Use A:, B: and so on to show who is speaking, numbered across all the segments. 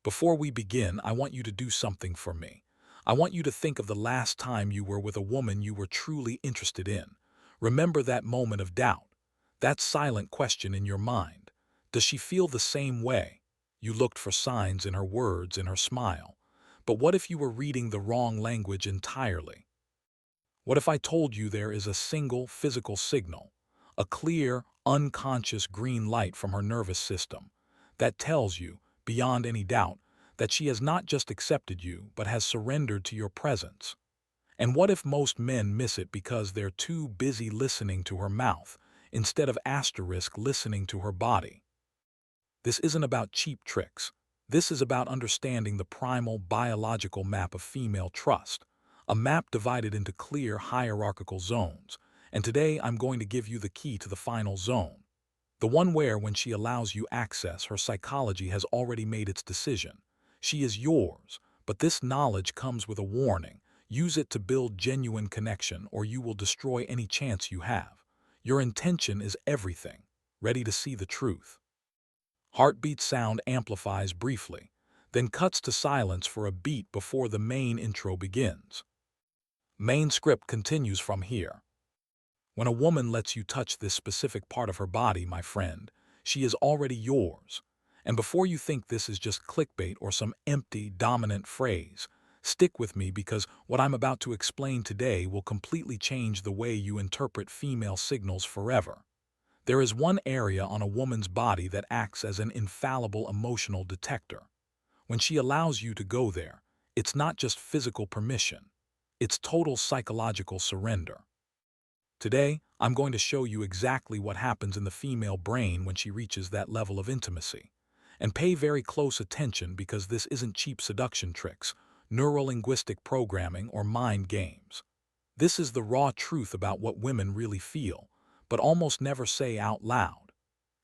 A: Before we begin, I want you to do something for me. I want you to think of the last time you were with a woman you were truly interested in. Remember that moment of doubt, that silent question in your mind. Does she feel the same way? You looked for signs in her words, in her smile. But what if you were reading the wrong language entirely? What if I told you there is a single physical signal, a clear, unconscious green light from her nervous system, that tells you, beyond any doubt, that she has not just accepted you, but has surrendered to your presence? And what if most men miss it because they're too busy listening to her mouth, instead of listening to her body? This isn't about cheap tricks. This is about understanding the primal biological map of female trust, a map divided into clear hierarchical zones. And today I'm going to give you the key to the final zone, the one where, when she allows you access, her psychology has already made its decision. She is yours, but this knowledge comes with a warning. Use it to build genuine connection, or you will destroy any chance you have. Your intention is everything. Ready to see the truth? Heartbeat sound amplifies briefly, then cuts to silence for a beat before the main intro begins. Main script continues from here. When a woman lets you touch this specific part of her body, my friend, she is already yours. And before you think this is just clickbait or some empty, dominant phrase, stick with me, because what I'm about to explain today will completely change the way you interpret female signals forever. There is one area on a woman's body that acts as an infallible emotional detector. When she allows you to go there, it's not just physical permission, it's total psychological surrender. Today, I'm going to show you exactly what happens in the female brain when she reaches that level of intimacy. And pay very close attention, because this isn't cheap seduction tricks, neurolinguistic programming, or mind games. This is the raw truth about what women really feel, but almost never say out loud.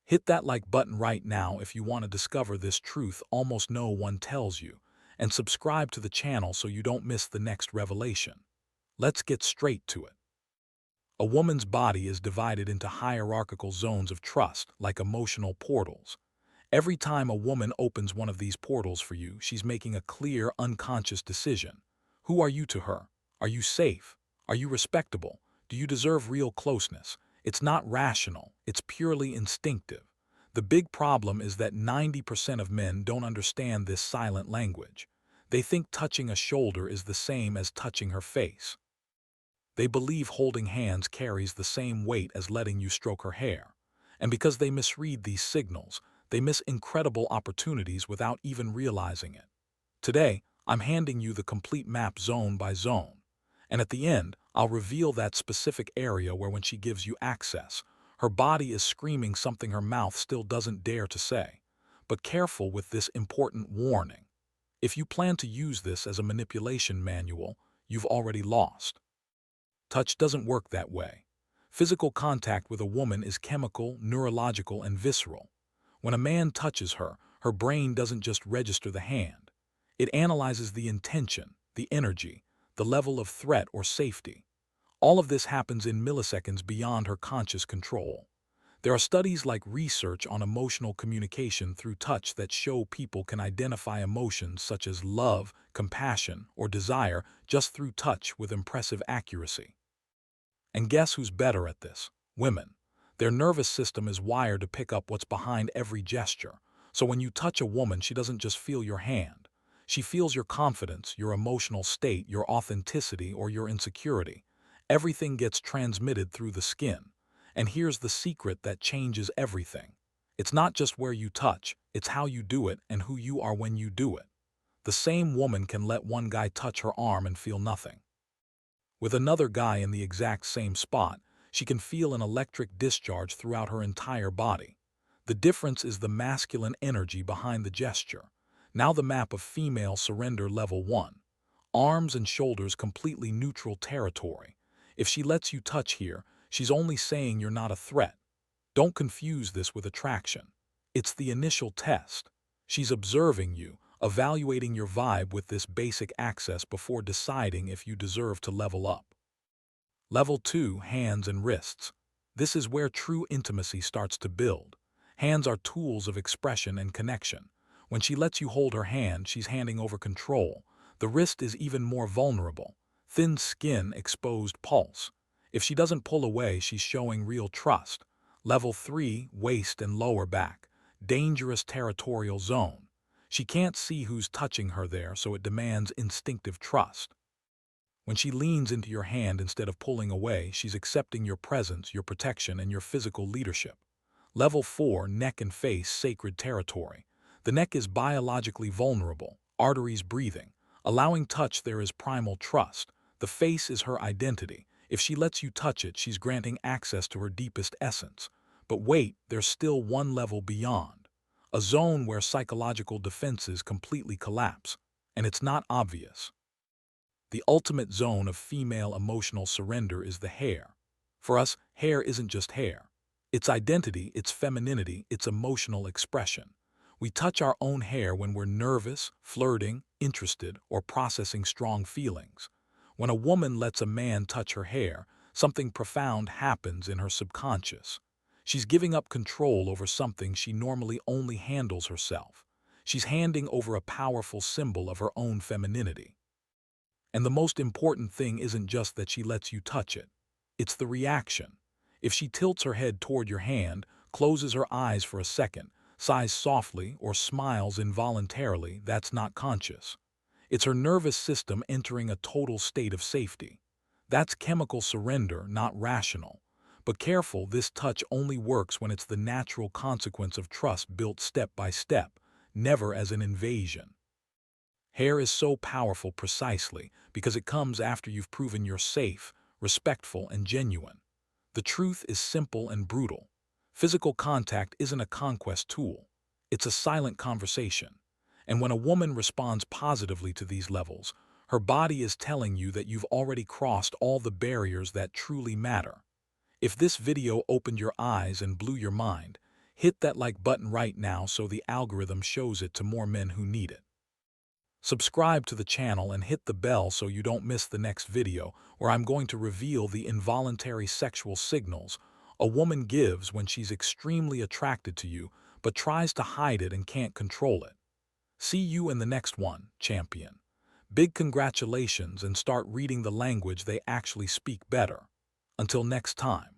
A: Hit that like button right now if you want to discover this truth almost no one tells you, and subscribe to the channel so you don't miss the next revelation. Let's get straight to it. A woman's body is divided into hierarchical zones of trust, like emotional portals. Every time a woman opens one of these portals for you, she's making a clear, unconscious decision. Who are you to her? Are you safe? Are you respectable? Do you deserve real closeness? It's not rational, it's purely instinctive. The big problem is that 90% of men don't understand this silent language. They think touching a shoulder is the same as touching her face. They believe holding hands carries the same weight as letting you stroke her hair. And because they misread these signals, they miss incredible opportunities without even realizing it. Today, I'm handing you the complete map zone by zone. And at the end, I'll reveal that specific area where, when she gives you access, her body is screaming something her mouth still doesn't dare to say. But careful with this important warning. If you plan to use this as a manipulation manual, you've already lost. Touch doesn't work that way. Physical contact with a woman is chemical, neurological, and visceral. When a man touches her, her brain doesn't just register the hand. It analyzes the intention, the energy, the level of threat or safety. All of this happens in milliseconds beyond her conscious control. There are studies like research on emotional communication through touch that show people can identify emotions such as love, compassion, or desire just through touch with impressive accuracy. And guess who's better at this? Women. Their nervous system is wired to pick up what's behind every gesture. So when you touch a woman, she doesn't just feel your hand. She feels your confidence, your emotional state, your authenticity, or your insecurity. Everything gets transmitted through the skin. And here's the secret that changes everything. It's not just where you touch, it's how you do it and who you are when you do it. The same woman can let one guy touch her arm and feel nothing. With another guy in the exact same spot, she can feel an electric discharge throughout her entire body. The difference is the masculine energy behind the gesture. Now the map of female surrender level 1. Arms and shoulders completely neutral territory. If she lets you touch here, she's only saying you're not a threat. Don't confuse this with attraction. It's the initial test. She's observing you, evaluating your vibe with this basic access before deciding if you deserve to level up. Level 2, hands and wrists. This is where true intimacy starts to build. Hands are tools of expression and connection. When she lets you hold her hand, she's handing over control. The wrist is even more vulnerable. Thin skin, exposed pulse. If she doesn't pull away, she's showing real trust. Level 3, waist and lower back. Dangerous territorial zone. She can't see who's touching her there, so it demands instinctive trust. When she leans into your hand instead of pulling away, she's accepting your presence, your protection, and your physical leadership. Level 4, neck and face, sacred territory. The neck is biologically vulnerable, arteries breathing. Allowing touch there is primal trust. The face is her identity. If she lets you touch it, she's granting access to her deepest essence. But wait, there's still one level beyond. A zone where psychological defenses completely collapse. And it's not obvious. The ultimate zone of female emotional surrender is the hair. For us, hair isn't just hair. It's identity, it's femininity, it's emotional expression. We touch our own hair when we're nervous, flirting, interested, or processing strong feelings. When a woman lets a man touch her hair, something profound happens in her subconscious. She's giving up control over something she normally only handles herself. She's handing over a powerful symbol of her own femininity. And the most important thing isn't just that she lets you touch it. It's the reaction. If she tilts her head toward your hand, closes her eyes for a second, sighs softly, or smiles involuntarily, that's not conscious. It's her nervous system entering a total state of safety. That's chemical surrender, not rational. But careful, this touch only works when it's the natural consequence of trust built step by step, never as an invasion. Hair is so powerful precisely because it comes after you've proven you're safe, respectful, and genuine. The truth is simple and brutal. Physical contact isn't a conquest tool. It's a silent conversation. And when a woman responds positively to these levels, her body is telling you that you've already crossed all the barriers that truly matter. If this video opened your eyes and blew your mind, hit that like button right now so the algorithm shows it to more men who need it. Subscribe to the channel and hit the bell so you don't miss the next video where I'm going to reveal the involuntary sexual signals a woman gives when she's extremely attracted to you but tries to hide it and can't control it. See you in the next one, champion. Big congratulations and start reading the language they actually speak better. Until next time.